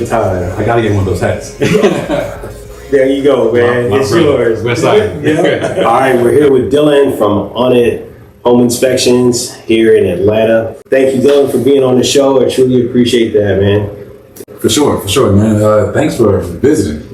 I gotta get one of those hats. There you go, man. My it's brother. yours. West side. Yeah. All right, we're here with Dillin from Onit Home Inspections here in Atlanta. Thank you, Dillin, for being on the show. I truly appreciate that, man. For sure, man. Thanks for visiting.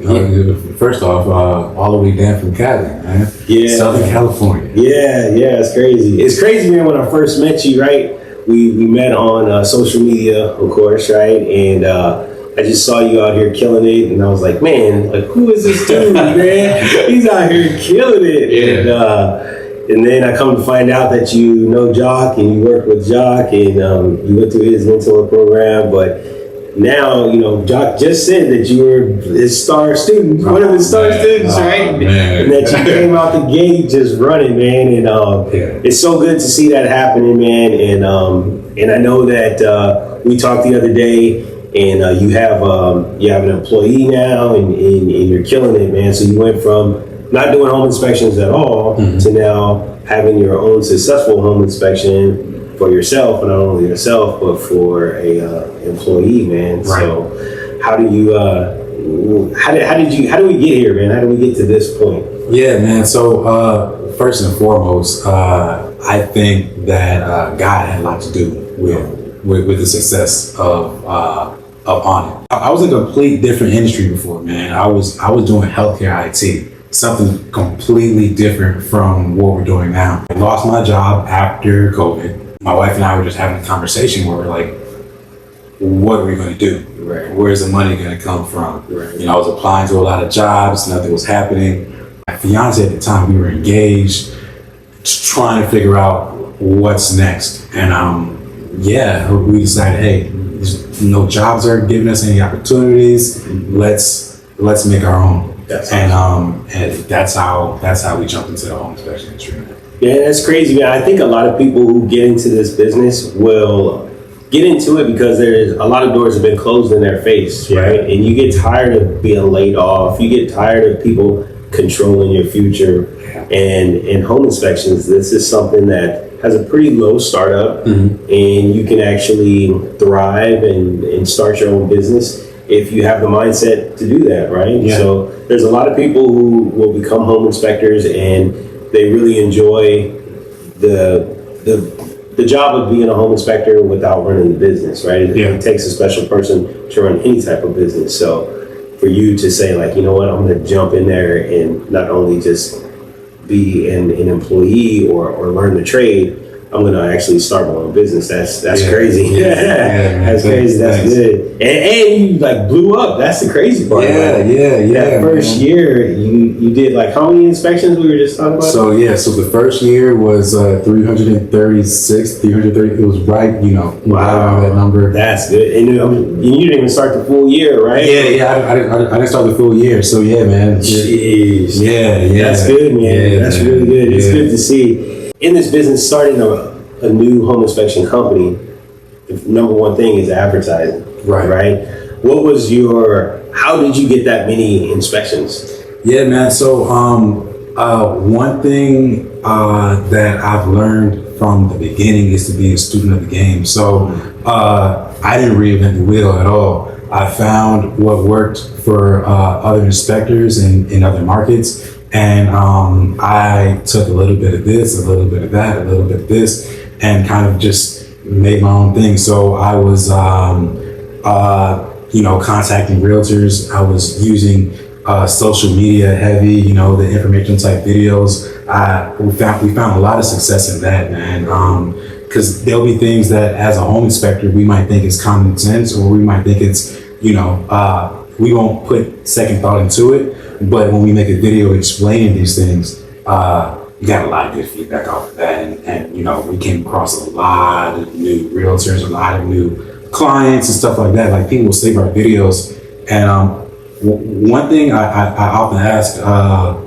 First off, all the way down from Cali, man. Yeah. Southern California. Yeah, it's crazy. It's crazy, man, when I first met you, right? We met on social media, of course, right? And I just saw you out here killing it, and I was like, man, like, who is this dude, man? He's out here killing it. Yeah. And then I come to find out that you know Jock, and you work with Jock, and you went through his mentor program, but now, Jock just said that you were his star student, one of his star students, right? And that you came out the gate just running, man. And it's so good to see that happening, man. And I know that we talked the other day, and you have an employee now, and you're killing it, man. So you went from not doing home inspections at all to now having your own successful home inspection for yourself, and not only yourself, but for a employee, man. Right. So how do we get here, man? How do we get to this point? Yeah, man. So first and foremost, I think that God had a lot to do with the success of Onit. I was in a complete different industry before, man. I was doing healthcare IT, something completely different from what we're doing now. I lost my job after COVID. My wife and I were just having a conversation where we're like, what are we going to do? Right. Where's the money going to come from? Right. I was applying to a lot of jobs, nothing was happening. My fiance at the time, we were engaged, trying to figure out what's next. And we decided, hey, jobs are giving us any opportunities. Let's make our own. And that's how we jumped into the home inspection industry. Yeah, that's crazy, man. I think a lot of people who get into this business will get into it because there's a lot of doors have been closed in their face, right? And you get tired of being laid off. You get tired of people controlling your future. And in home inspections, this is something that has a pretty low startup, and you can actually thrive and start your own business if you have the mindset to do that, right? Yeah. So there's a lot of people who will become home inspectors, and they really enjoy the job of being a home inspector without running the business, right? It takes a special person to run any type of business. So for you to say, like, you know what, I'm going to jump in there and not only just be an employee or learn the trade, I'm going to actually start my own business. That's crazy. That's crazy. That's good. And you like blew up. That's the crazy part. That first year, you did like how many inspections we were just talking about? So the first year was 336, 330. It was right, around that number. That's good. And you didn't even start the full year, right? Yeah. I didn't start the full year. So yeah, man. Jeez. Yeah. That's good, man. That's really good. It's good to see. In this business, starting a new home inspection company, the number one thing is advertising. Right? What was how did you get that many inspections? Yeah, man. So one thing that I've learned from the beginning is to be a student of the game. So I didn't reinvent the wheel at all. I found what worked for other inspectors in other markets. And I took a little bit of this, a little bit of that, a little bit of this, and kind of just made my own thing. So I was, contacting realtors. I was using social media heavy, the information type videos. We found a lot of success in that, man. Because there'll be things that as a home inspector, we might think is common sense, or we might think it's, we won't put second thought into it. But when we make a video explaining these things, we got a lot of good feedback off of that. And we came across a lot of new realtors, a lot of new clients and stuff like that. Like, people will save our videos. And one thing I often ask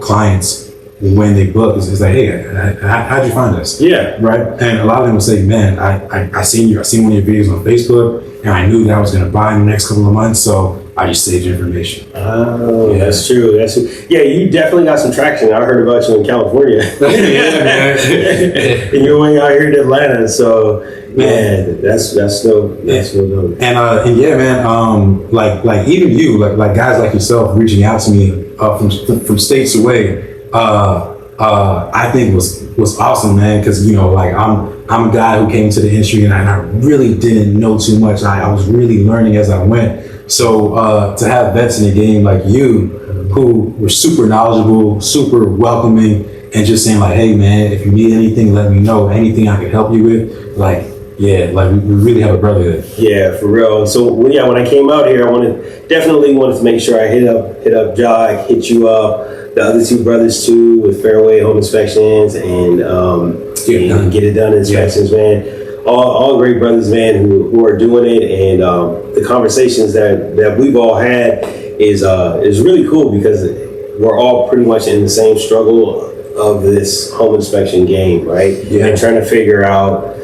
clients when they book is like, hey, how'd you find us? Yeah. Right? And a lot of them will say, man, I seen one of your videos on Facebook, and I knew that I was going to buy in the next couple of months. So I just saved information. Oh, yeah. That's true. That's true. Yeah, you definitely got some traction. I heard about you in California. Yeah, man. And you're way out here in Atlanta, so man, that's dope. That's real dope. And yeah, man. Like even you, like guys like yourself, reaching out to me from states away. I think was awesome, man. Because like I'm a guy who came into the industry and I really didn't know too much. I was really learning as I went. So to have vets in the game like you, who were super knowledgeable, super welcoming, and just saying like, hey man, if you need anything, let me know. Anything I can help you with, like. Yeah, like we really have a brotherhood. Yeah, for real. So when I came out here, I definitely wanted to make sure I hit up Jock, hit you up, the other two brothers too, with Fairway Home Inspections and Get It Done Inspections, man. All great brothers, man, who are doing it, and the conversations that we've all had is really cool because we're all pretty much in the same struggle of this home inspection game, right? Yeah. And trying to figure out,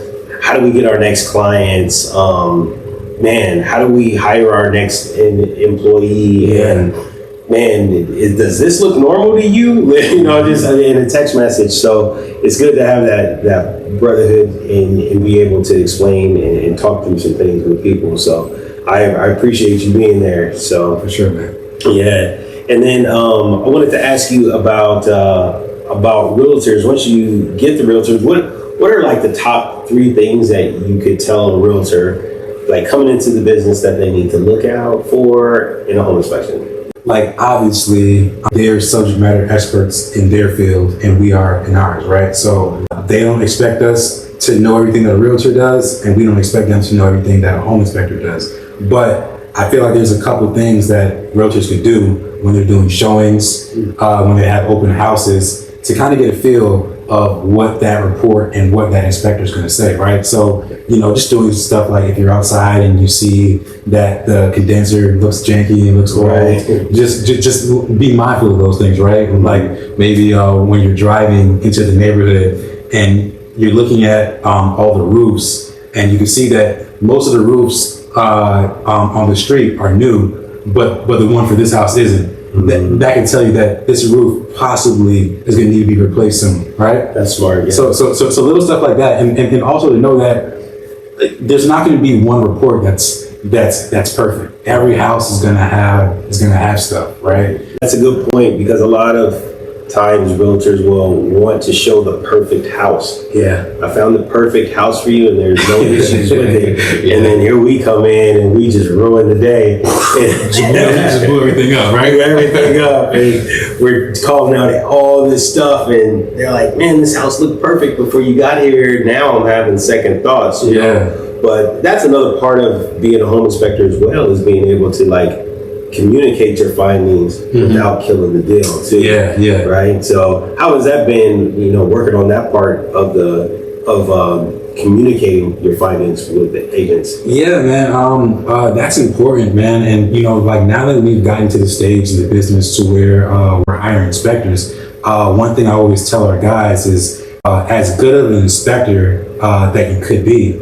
how do we get our next clients? Man, how do we hire our next employee? Yeah. And man, does this look normal to you? Just in a text message. So it's good to have that brotherhood and be able to explain and talk through some things with people. So I appreciate you being there. So for sure, man. Yeah. And then I wanted to ask you about realtors. Once you get the realtors, what are like the top 3 things that you could tell a realtor, like coming into the business, that they need to look out for in a home inspection? Like obviously they're subject matter experts in their field and we are in ours, right? So they don't expect us to know everything that a realtor does and we don't expect them to know everything that a home inspector does. But I feel like there's a couple things that realtors could do when they're doing showings, when they have open houses, to kind of get a feel of what that report and what that inspector is going to say, right? So, just doing stuff like if you're outside and you see that the condenser looks janky and looks old, right. just be mindful of those things, right? Like maybe when you're driving into the neighborhood and you're looking at all the roofs and you can see that most of the roofs on the street are new, but the one for this house isn't. That can tell you that this roof possibly is going to need to be replaced soon, right? That's smart. Yeah. So little stuff like that, and also to know that there's not going to be one report that's perfect. Every house is going to have stuff, right? That's a good point because a lot of times realtors will want to show the perfect house. Yeah. I found the perfect house for you and there's no issues with it. Yeah. And then here we come in and we just ruin the day. Just blew everything up, right? Everything up. And we're calling out all this stuff and they're like, man, this house looked perfect before you got here. Now I'm having second thoughts. You know? But that's another part of being a home inspector as well, is being able to communicate your findings without killing the deal too. Yeah. Right. So how has that been, working on that part of communicating your findings with the agents? Yeah, man. That's important, man. And now that we've gotten to the stage in the business to where we're hiring inspectors, one thing I always tell our guys is as good of an inspector that you could be,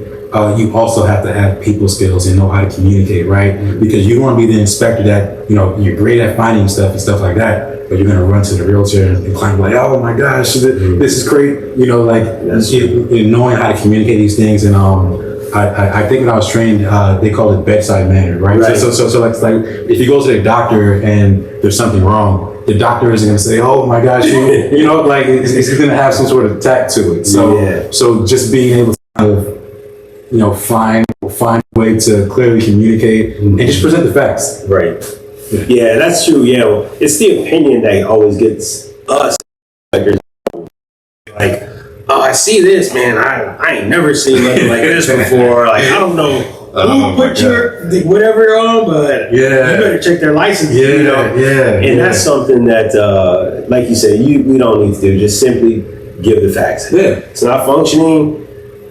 you also have to have people skills and know how to communicate, right? Because you don't want to be the inspector that, you're great at finding stuff and stuff like that, but you're going to run to the realtor and the client like, oh my gosh, this is great. Knowing how to communicate these things. And I think when I was trained, they called it bedside manner, right? So like if you go to the doctor and there's something wrong, the doctor isn't going to say, oh my gosh, it's going to have some sort of tact to it. So just being able to kind of, find a way to clearly communicate and just present the facts. Right. Yeah, that's true. Yeah, it's the opinion that always gets us. Like, oh, I see this, man. I ain't never seen nothing like this before. Like, I don't know who put your whatever on, but you better check their license. And that's something that, like you said, we don't need to do. Just simply give the facts. Yeah. It's not functioning.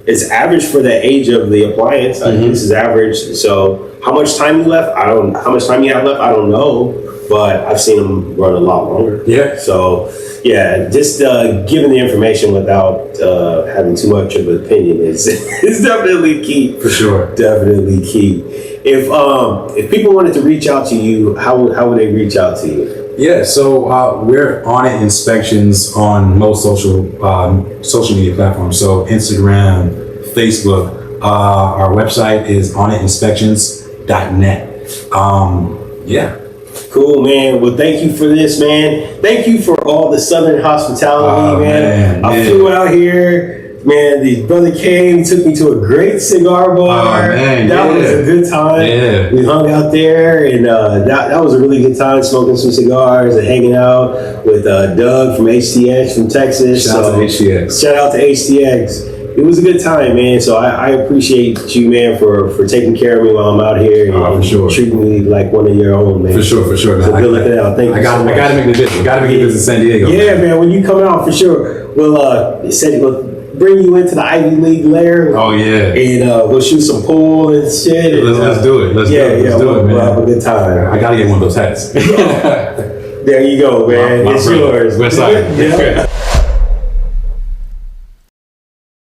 It's average for the age of the appliance. This is average. So how much time you left? How much time you have left? I don't know. But I've seen them run a lot longer. Yeah. So just giving the information without having too much of an opinion is definitely key. For sure. Definitely key. If people wanted to reach out to you, how would they reach out to you? Yeah, so we're Onit Inspections on most social media platforms. So Instagram, Facebook. Our website is onitinspections.net. Yeah. Cool, man. Well, thank you for this, man. Thank you for all the Southern hospitality, man. I flew out here. Man, the brother came, he took me to a great cigar bar. That was a good time. Yeah. We hung out there, and that was a really good time, smoking some cigars and hanging out with Doug from HTX from Texas. Shout out to HTX. Shout out to HTX. It was a good time, man. So I appreciate you, man, for taking care of me while I'm out here and for sure. treating me like one of your own, man. For sure. So good looking out. Thank you. I got to make the visit. Got to make the visit to San Diego. Yeah, man. When you come out, for sure, we'll bring you into the Ivy League lair. Oh yeah. And we'll shoot some pool and shit. Let's do it. Let's do it, man. We'll have a good time. I gotta get one of those hats. There you go, man. It's yours. West side. Yeah.